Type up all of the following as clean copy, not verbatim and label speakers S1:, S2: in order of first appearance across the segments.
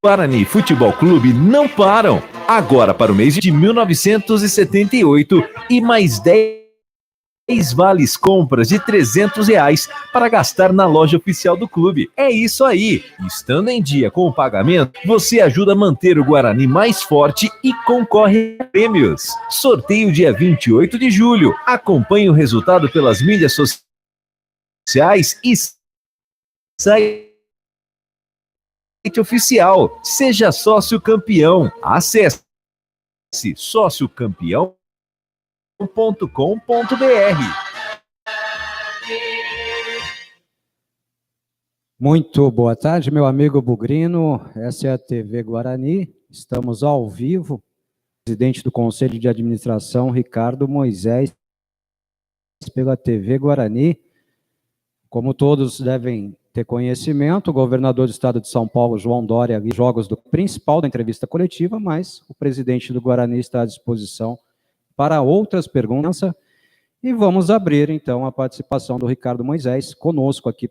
S1: Guarani Futebol Clube não param. Agora para o mês de 1978 e mais 10 vales compras de R$300 para gastar na loja oficial do clube. É isso aí. Estando em dia com o pagamento, você ajuda a manter o Guarani mais forte e concorre a prêmios. Sorteio dia 28 de julho. Acompanhe o resultado pelas mídias sociais e site oficial. Seja sócio campeão. Acesse sociocampeão.com.br.
S2: Muito boa tarde, meu amigo Bugrino. Essa é a TV Guarani. Estamos ao vivo. Presidente do Conselho de Administração, Ricardo Moisés, pela TV Guarani. Como todos devem ter conhecimento, o governador do estado de São Paulo, João Dória, ali jogos do principal da entrevista coletiva, mas o presidente do Guarani está à disposição para outras perguntas. E vamos abrir, então, a participação do Ricardo Moisés conosco aqui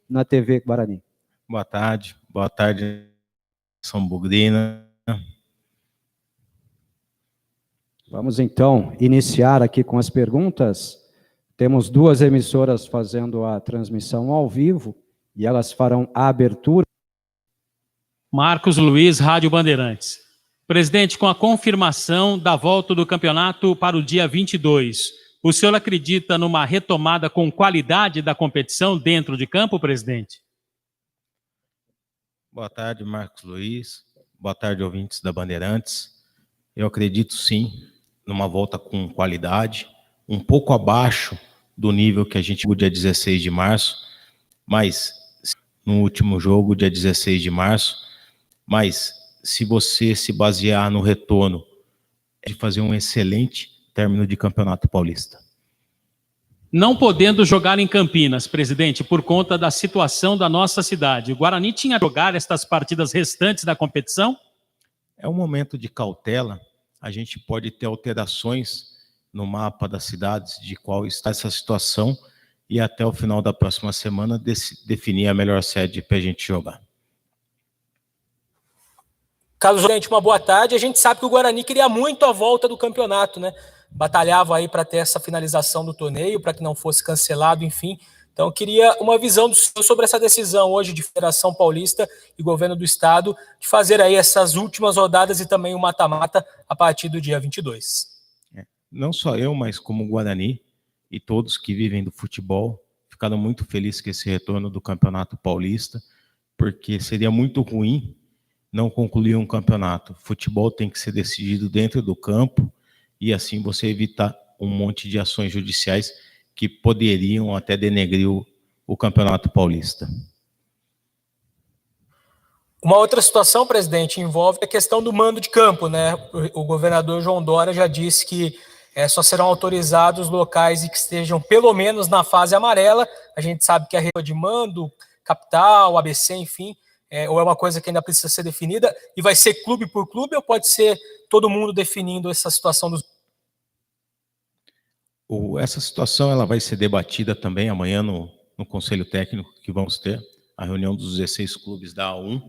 S2: na TV Guarani.
S3: Boa tarde, São Bugrina.
S2: Vamos, então, iniciar aqui com as perguntas. Temos duas emissoras fazendo a transmissão ao vivo e elas farão a abertura.
S4: Marcos Luiz, Rádio Bandeirantes. Presidente, com a confirmação da volta do campeonato para o dia 22, o senhor acredita numa retomada com qualidade da competição dentro de campo, presidente?
S3: Boa tarde, Marcos Luiz. Boa tarde, ouvintes da Bandeirantes. Eu acredito, sim, numa volta com qualidade, um pouco abaixo do nível que a gente viu dia 16 de março, mas no último jogo, dia 16 de março, mas se você se basear no retorno, é de fazer um excelente término de Campeonato Paulista.
S4: Não podendo jogar em Campinas, presidente, por conta da situação da nossa cidade, o Guarani tinha a jogar estas partidas restantes da competição?
S3: É um momento de cautela, a gente pode ter alterações no mapa das cidades de qual está essa situação e até o final da próxima semana definir a melhor sede para a gente jogar.
S5: Carlos, gente, uma boa tarde. A gente sabe que o Guarani queria muito a volta do campeonato, né? Batalhava aí para ter essa finalização do torneio, para que não fosse cancelado, enfim. Então, eu queria uma visão do senhor sobre essa decisão hoje de Federação Paulista e Governo do Estado de fazer aí essas últimas rodadas e também o mata-mata a partir do dia 22.
S3: Não só eu, mas como o Guarani e todos que vivem do futebol ficaram muito felizes com esse retorno do Campeonato Paulista, porque seria muito ruim não concluir um campeonato. Futebol tem que ser decidido dentro do campo e assim você evitar um monte de ações judiciais que poderiam até denegrir o Campeonato Paulista.
S5: Uma outra situação, presidente, envolve a questão do mando de campo, né? O governador João Dória já disse que só serão autorizados locais que estejam pelo menos na fase amarela. A gente sabe que a região de mando, capital, ABC, enfim, ou é uma coisa que ainda precisa ser definida, e vai ser clube por clube ou pode ser todo mundo definindo essa situação dos...
S3: Essa situação ela vai ser debatida também amanhã no Conselho Técnico que vamos ter, a reunião dos 16 clubes da A1,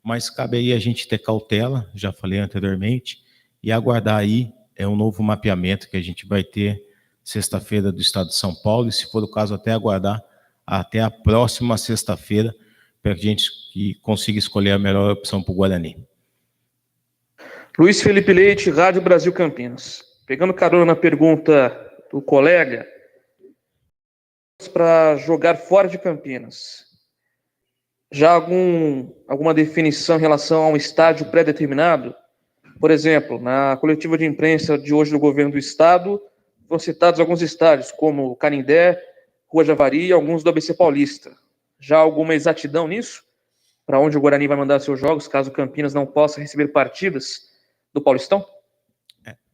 S3: mas cabe aí a gente ter cautela, já falei anteriormente, e aguardar aí um novo mapeamento que a gente vai ter sexta-feira do Estado de São Paulo, e se for o caso até aguardar até a próxima sexta-feira, para que a gente consiga escolher a melhor opção para o Guarani.
S6: Luiz Felipe Leite, Rádio Brasil Campinas. Pegando carona na pergunta do colega, para jogar fora de Campinas, já alguma definição em relação a um estádio pré-determinado? Por exemplo, na coletiva de imprensa de hoje do governo do estado, foram citados alguns estádios, como Canindé, Rua Javari e alguns do ABC Paulista. Já há alguma exatidão nisso? Para onde o Guarani vai mandar seus jogos, caso Campinas não possa receber partidas do Paulistão?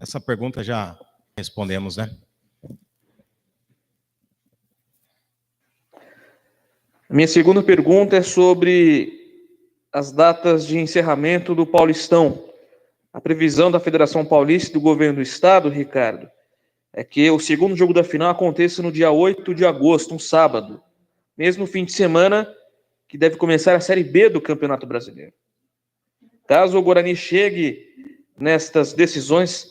S3: Essa pergunta já respondemos, né?
S6: A minha segunda pergunta é sobre as datas de encerramento do Paulistão. A previsão da Federação Paulista e do Governo do Estado, Ricardo, é que o segundo jogo da final aconteça no dia 8 de agosto, um sábado. mesmo no fim de semana, que deve começar a Série B do Campeonato Brasileiro. Caso o Guarani chegue nestas decisões,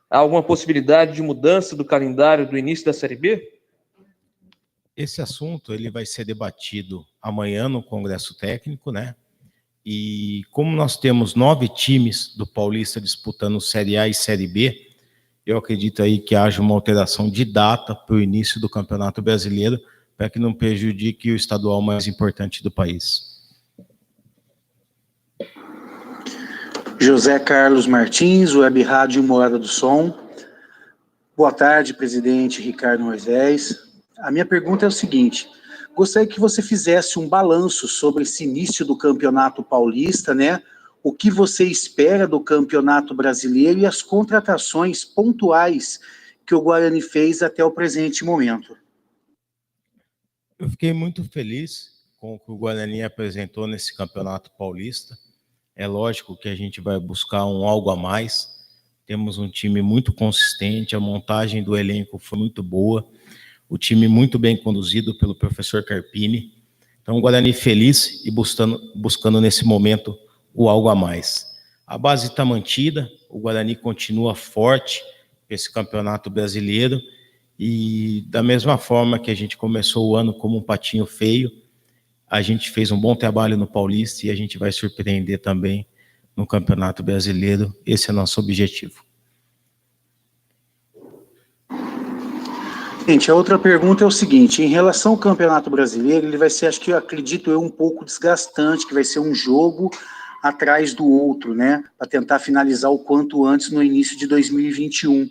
S6: há alguma possibilidade de mudança do calendário do início da Série B?
S3: Esse assunto ele vai ser debatido amanhã no Congresso Técnico, né? E como nós temos 9 times do Paulista disputando Série A e Série B, eu acredito aí que haja uma alteração de data para o início do Campeonato Brasileiro, para que não prejudique o estadual mais importante do país.
S7: José Carlos Martins, Web Rádio Morada do Som. Boa tarde, presidente Ricardo Moisés. A minha pergunta é o seguinte: gostaria que você fizesse um balanço sobre esse início do Campeonato Paulista, né? O que você espera do Campeonato Brasileiro e as contratações pontuais que o Guarani fez até o presente momento.
S3: Eu fiquei muito feliz com o que o Guarani apresentou nesse Campeonato Paulista. É lógico que a gente vai buscar um algo a mais. Temos um time muito consistente, a montagem do elenco foi muito boa, o time muito bem conduzido pelo professor Carpini. Então o Guarani feliz e buscando nesse momento o algo a mais. A base está mantida, o Guarani continua forte nesse Campeonato Brasileiro e da mesma forma que a gente começou o ano como um patinho feio, a gente fez um bom trabalho no Paulista e a gente vai surpreender também no Campeonato Brasileiro. Esse é o nosso objetivo.
S7: Gente, a outra pergunta é o seguinte: em relação ao Campeonato Brasileiro, ele vai ser, acredito eu, um pouco desgastante, que vai ser um jogo atrás do outro, né, para tentar finalizar o quanto antes no início de 2021.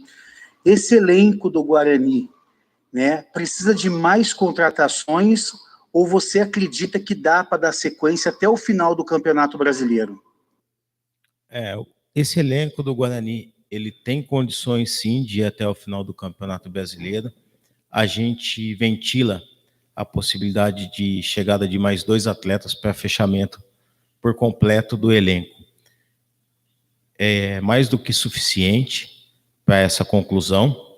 S7: Esse elenco do Guarani, né, precisa de mais contratações ou você acredita que dá para dar sequência até o final do Campeonato Brasileiro?
S3: Esse elenco do Guarani, ele tem condições sim de ir até o final do Campeonato Brasileiro. A gente ventila a possibilidade de chegada de mais 2 atletas para fechamento por completo do elenco. É mais do que suficiente para essa conclusão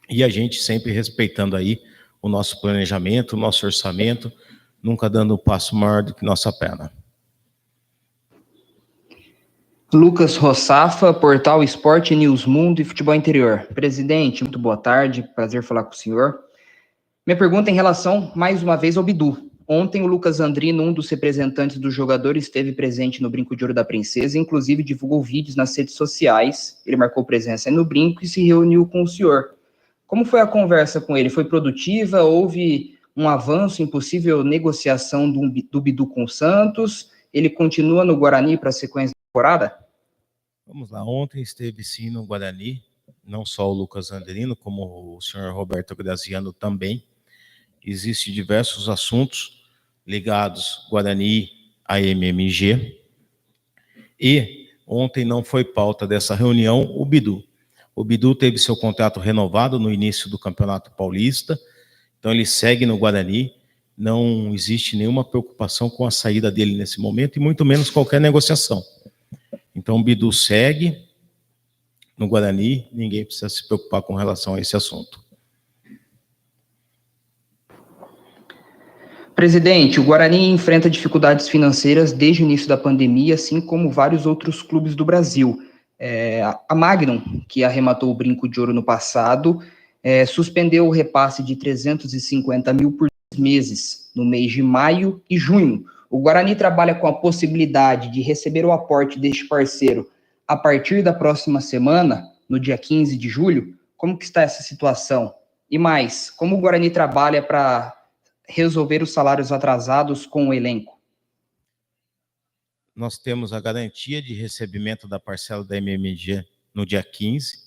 S3: e a gente sempre respeitando aí o nosso planejamento, o nosso orçamento, nunca dando um passo maior do que nossa perna.
S8: Lucas Rossafa, Portal Esporte News Mundo e Futebol Interior. Presidente, muito boa tarde, prazer falar com o senhor. Minha pergunta é em relação, mais uma vez, ao Bidu. Ontem o Lucas Andrino, um dos representantes do jogador, esteve presente no Brinco de Ouro da Princesa, inclusive divulgou vídeos nas redes sociais. Ele marcou presença no brinco e se reuniu com o senhor. Como foi a conversa com ele? Foi produtiva? Houve um avanço em possível negociação do Bidu com o Santos? Ele continua no Guarani para a sequência da temporada?
S3: Vamos lá, ontem esteve sim no Guarani, não só o Lucas Andrino, como o senhor Roberto Graziano também. Existem diversos assuntos ligados Guarani à MMG. E ontem não foi pauta dessa reunião o Bidu. O Bidu teve seu contrato renovado no início do Campeonato Paulista, então ele segue no Guarani, não existe nenhuma preocupação com a saída dele nesse momento, e muito menos qualquer negociação. Então o Bidu segue no Guarani, ninguém precisa se preocupar com relação a esse assunto.
S8: Presidente, o Guarani enfrenta dificuldades financeiras desde o início da pandemia, assim como vários outros clubes do Brasil. A Magnum, que arrematou o Brinco de Ouro no passado, suspendeu o repasse de 350 mil por meses, no mês de maio e junho. O Guarani trabalha com a possibilidade de receber o aporte deste parceiro a partir da próxima semana, no dia 15 de julho. Como que está essa situação? E mais, como o Guarani trabalha para resolver os salários atrasados com o elenco?
S3: Nós temos a garantia de recebimento da parcela da MMG no dia 15.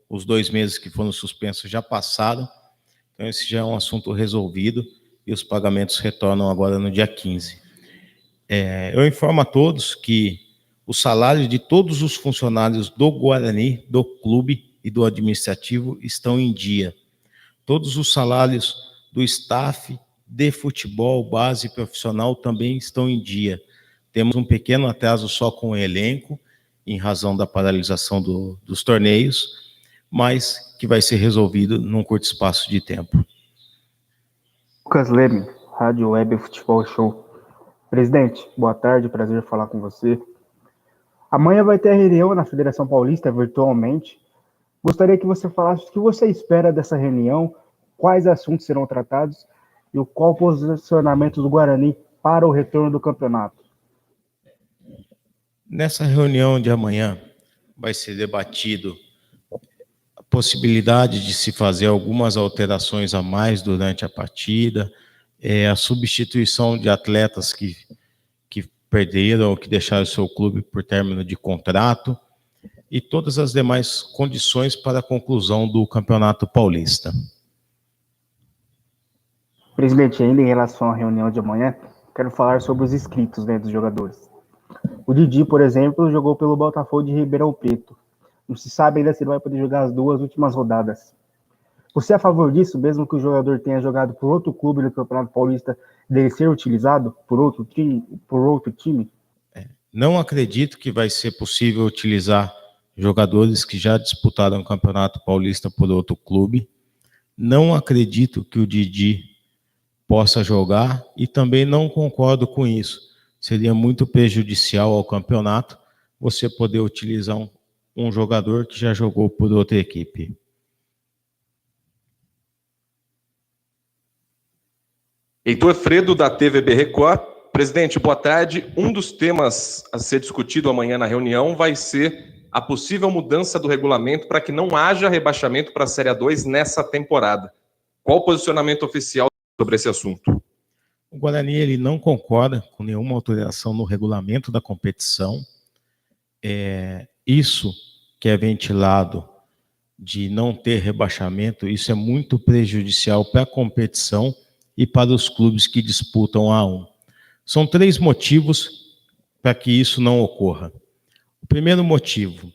S3: Os 2 meses que foram suspensos já passaram. Então esse já é um assunto resolvido e os pagamentos retornam agora no dia 15. Eu informo a todos que os salários de todos os funcionários do Guarani, do clube e do administrativo estão em dia. Todos os salários do staff de futebol, base profissional também estão em dia. Temos um pequeno atraso só com o elenco, em razão da paralisação dos torneios, mas que vai ser resolvido num curto espaço de tempo.
S9: Lucas Leme, Rádio Web Futebol Show. Presidente, boa tarde, prazer falar com você. Amanhã vai ter a reunião na Federação Paulista virtualmente. Gostaria que você falasse o que você espera dessa reunião, quais assuntos serão tratados e qual o posicionamento do Guarani para o retorno do campeonato.
S3: Nessa reunião de amanhã vai ser debatido a possibilidade de se fazer algumas alterações a mais durante a partida, a substituição de atletas que perderam ou que deixaram o seu clube por término de contrato e todas as demais condições para a conclusão do Campeonato Paulista.
S9: Presidente, ainda em relação à reunião de amanhã, quero falar sobre os inscritos, dos jogadores. O Didi, por exemplo, jogou pelo Botafogo de Ribeirão Preto. Não se sabe ainda se ele vai poder jogar as 2 últimas rodadas. Você é a favor disso, mesmo que o jogador tenha jogado por outro clube no Campeonato Paulista, dele ser utilizado por outro time?
S3: Não acredito que vai ser possível utilizar jogadores que já disputaram o Campeonato Paulista por outro clube. Não acredito que o Didi possa jogar e também não concordo com isso. Seria muito prejudicial ao campeonato você poder utilizar um jogador que já jogou por outra equipe.
S10: Heitor Fredo, da TVB Record. Presidente, boa tarde. Um dos temas a ser discutido amanhã na reunião vai ser a possível mudança do regulamento para que não haja rebaixamento para a Série A2 nessa temporada. Qual o posicionamento oficial sobre esse assunto?
S3: O Guarani ele não concorda com nenhuma alteração no regulamento da competição. Isso que é ventilado de não ter rebaixamento, isso é muito prejudicial para a competição e para os clubes que disputam a A1. São 3 motivos para que isso não ocorra. O primeiro motivo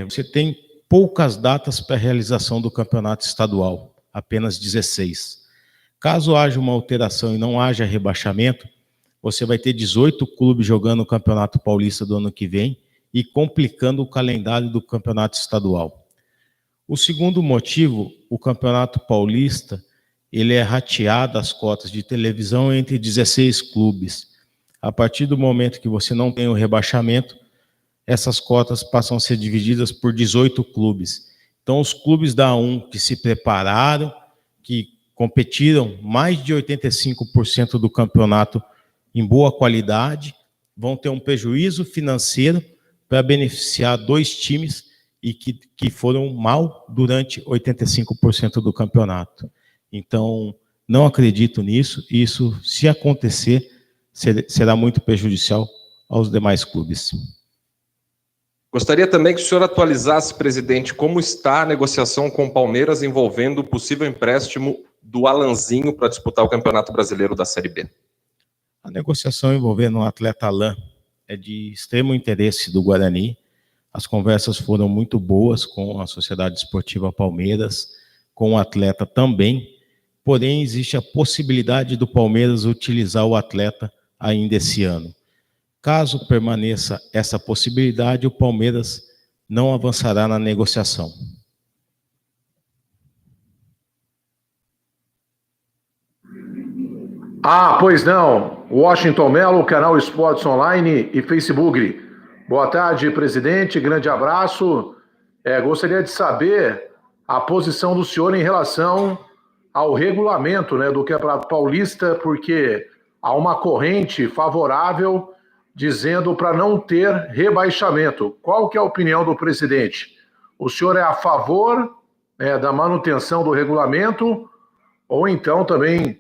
S3: você tem poucas datas para a realização do campeonato estadual, apenas 16. Caso haja uma alteração e não haja rebaixamento, você vai ter 18 clubes jogando o Campeonato Paulista do ano que vem e complicando o calendário do campeonato estadual. O segundo motivo, o Campeonato Paulista, ele é rateado as cotas de televisão entre 16 clubes. A partir do momento que você não tem o rebaixamento, essas cotas passam a ser divididas por 18 clubes. Então, os clubes da A1 que se prepararam, que competiram mais de 85% do campeonato em boa qualidade, vão ter um prejuízo financeiro para beneficiar 2 times e que foram mal durante 85% do campeonato. Então, não acredito nisso, e isso, se acontecer, será muito prejudicial aos demais clubes.
S10: Gostaria também que o senhor atualizasse, presidente, como está a negociação com o Palmeiras envolvendo o possível empréstimo do Alanzinho para disputar o Campeonato Brasileiro da Série B.
S3: A negociação envolvendo o atleta Alan é de extremo interesse do Guarani. As conversas foram muito boas com a Sociedade Esportiva Palmeiras, com o atleta também, porém existe a possibilidade do Palmeiras utilizar o atleta ainda esse ano. Caso permaneça essa possibilidade, o Palmeiras não avançará na negociação.
S11: Pois não. Washington Mello, canal Esportes Online e Facebook. Boa tarde, presidente. Grande abraço. Gostaria de saber a posição do senhor em relação ao regulamento, do Campeonato Paulista, porque há uma corrente favorável dizendo para não ter rebaixamento. Qual que é a opinião do presidente? O senhor é a favor da manutenção do regulamento ou então também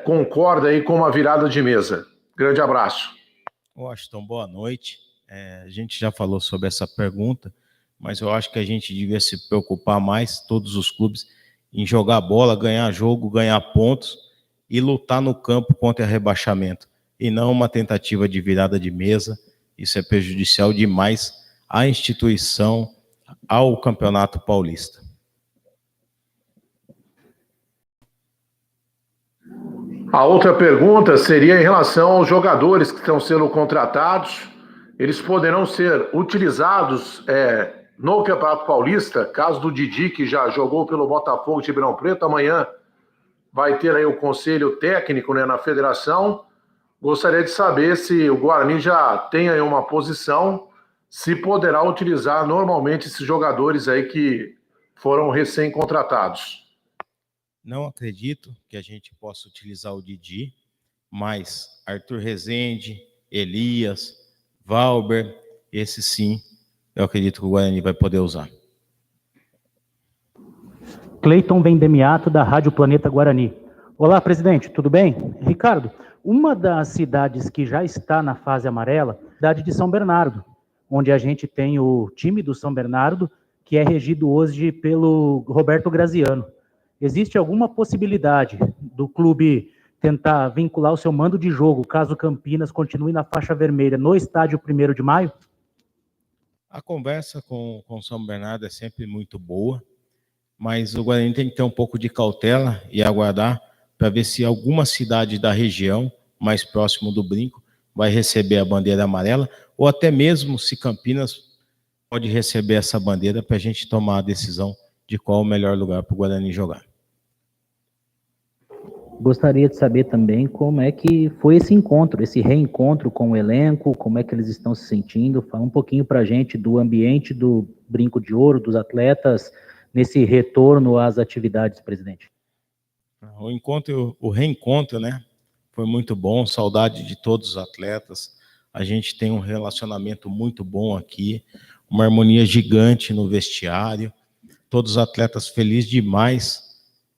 S11: concorda aí com uma virada de mesa? Grande abraço.
S3: Washington, boa noite. A gente já falou sobre essa pergunta, mas eu acho que a gente devia se preocupar mais, todos os clubes, em jogar bola, ganhar jogo, ganhar pontos e lutar no campo contra rebaixamento, e não uma tentativa de virada de mesa. Isso é prejudicial demais à instituição, ao Campeonato Paulista.
S11: A outra pergunta seria em relação aos jogadores que estão sendo contratados. Eles poderão ser utilizados no Campeonato Paulista, caso do Didi, que já jogou pelo Botafogo de Ribeirão Preto, amanhã vai ter aí o conselho técnico, né, na federação. Gostaria de saber se o Guarani já tem aí uma posição, se poderá utilizar normalmente esses jogadores aí que foram recém-contratados.
S3: Não acredito que a gente possa utilizar o Didi, mas Arthur Rezende, Elias, Valber, esse sim, eu acredito que o Guarani vai poder usar.
S12: Cleiton Vendemiato, da Rádio Planeta Guarani. Olá, presidente, tudo bem? Ricardo, uma das cidades que já está na fase amarela é a cidade de São Bernardo, onde a gente tem o time do São Bernardo, que é regido hoje pelo Roberto Graziano. Existe alguma possibilidade do clube tentar vincular o seu mando de jogo, caso Campinas continue na faixa vermelha, no estádio 1º de maio?
S3: A conversa com o São Bernardo é sempre muito boa, mas o Guarani tem que ter um pouco de cautela e aguardar para ver se alguma cidade da região, mais próximo do Brinco, vai receber a bandeira amarela, ou até mesmo se Campinas pode receber essa bandeira para a gente tomar a decisão de qual o melhor lugar para o Guarani jogar.
S12: Gostaria de saber também como é que foi esse encontro, esse reencontro com o elenco, como é que eles estão se sentindo. Fala um pouquinho para a gente do ambiente do Brinco de Ouro, dos atletas, nesse retorno às atividades, presidente.
S3: O reencontro, né, foi muito bom, saudade de todos os atletas. A gente tem um relacionamento muito bom aqui, uma harmonia gigante no vestiário, todos os atletas felizes demais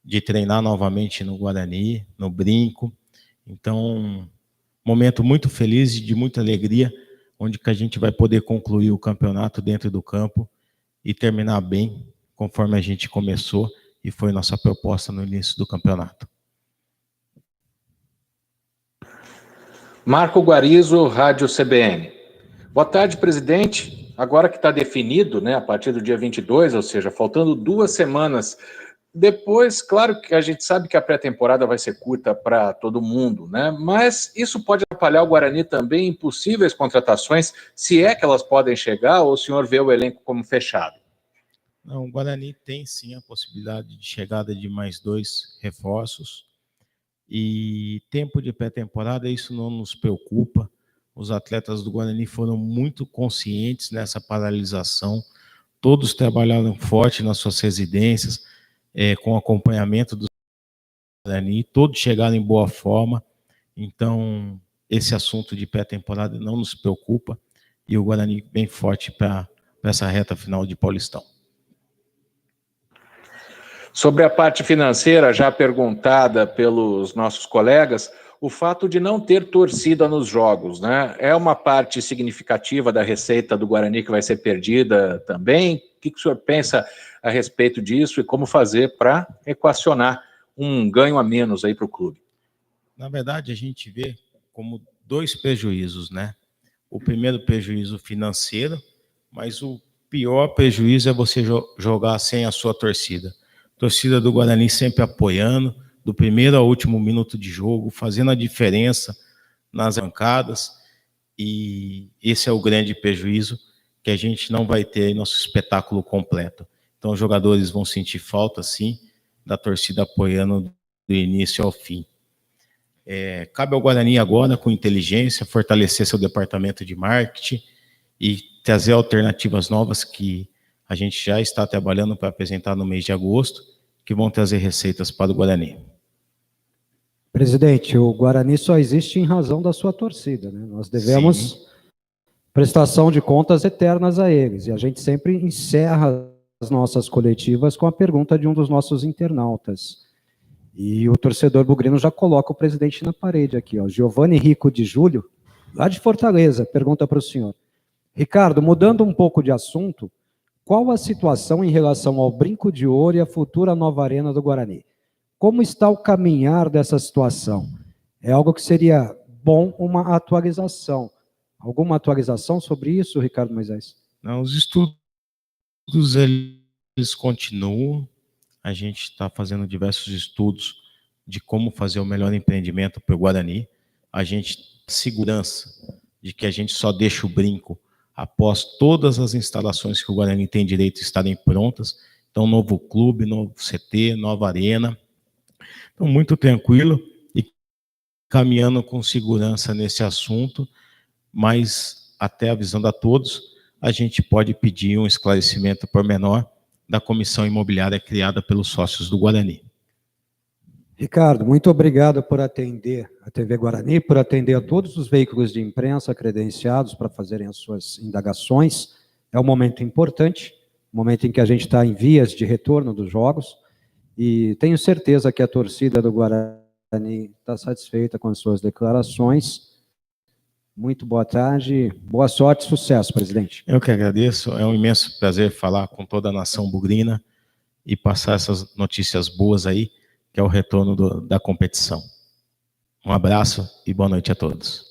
S3: de treinar novamente no Guarani, no Brinco. Então, momento muito feliz e de muita alegria, onde que a gente vai poder concluir o campeonato dentro do campo e terminar bem, conforme a gente começou, e foi nossa proposta no início do campeonato.
S13: Marco Guarizo, Rádio CBN. Boa tarde, presidente. Agora que está definido, né, a partir do dia 22, ou seja, faltando 2 semanas, depois, claro que a gente sabe que a pré-temporada vai ser curta para todo mundo, né? Mas isso pode atrapalhar o Guarani também em possíveis contratações, se é que elas podem chegar, ou o senhor vê o elenco como fechado?
S3: Não, o Guarani tem sim a possibilidade de chegada de mais 2 reforços. E tempo de pré-temporada, isso não nos preocupa. Os atletas do Guarani foram muito conscientes nessa paralisação. Todos trabalharam forte nas suas residências, com acompanhamento do Guarani, todos chegaram em boa forma. Então, esse assunto de pré-temporada não nos preocupa. E o Guarani bem forte para essa reta final de Paulistão.
S13: Sobre a parte financeira, já perguntada pelos nossos colegas, o fato de não ter torcida nos jogos, né? É uma parte significativa da receita do Guarani que vai ser perdida também? O que o senhor pensa a respeito disso e como fazer para equacionar um ganho a menos aí para o clube?
S3: Na verdade, a gente vê como 2 prejuízos, né? O primeiro prejuízo financeiro, mas o pior prejuízo é você jogar sem a sua torcida. Torcida do Guarani sempre apoiando, do primeiro ao último minuto de jogo, fazendo a diferença nas bancadas, e esse é o grande prejuízo, que a gente não vai ter nosso espetáculo completo. Então os jogadores vão sentir falta, sim, da torcida apoiando do início ao fim. Cabe ao Guarani agora, com inteligência, fortalecer seu departamento de marketing e trazer alternativas novas que a gente já está trabalhando para apresentar no mês de agosto, que vão trazer receitas para o Guarani.
S2: Presidente, o Guarani só existe em razão da sua torcida, né? Nós devemos prestação de contas eternas a eles, e a gente sempre encerra as nossas coletivas com a pergunta de um dos nossos internautas. E o torcedor bugrino já coloca o presidente na parede aqui, ó. Giovanni Rico de Júlio, lá de Fortaleza, pergunta para o senhor. Ricardo, mudando um pouco de assunto, qual a situação em relação ao Brinco de Ouro e a futura nova arena do Guarani? Como está o caminhar dessa situação? É algo que seria bom uma atualização. Alguma atualização sobre isso, Ricardo Moisés?
S3: Não, os estudos eles continuam. A gente está fazendo diversos estudos de como fazer o melhor empreendimento para o Guarani. A gente tem segurança de que a gente só deixa o Brinco após todas as instalações que o Guarani tem direito estarem prontas. Então, novo clube, novo CT, nova arena. Então, muito tranquilo e caminhando com segurança nesse assunto, mas até avisando a todos, a gente pode pedir um esclarecimento pormenor da comissão imobiliária criada pelos sócios do Guarani.
S2: Ricardo, muito obrigado por atender a TV Guarani, por atender a todos os veículos de imprensa credenciados para fazerem as suas indagações. É um momento importante, um momento em que a gente está em vias de retorno dos jogos, e tenho certeza que a torcida do Guarani está satisfeita com as suas declarações. Muito boa tarde, boa sorte e sucesso, presidente.
S3: Eu que agradeço, é um imenso prazer falar com toda a nação bugrina e passar essas notícias boas aí, que é o retorno da competição. Um abraço e boa noite a todos.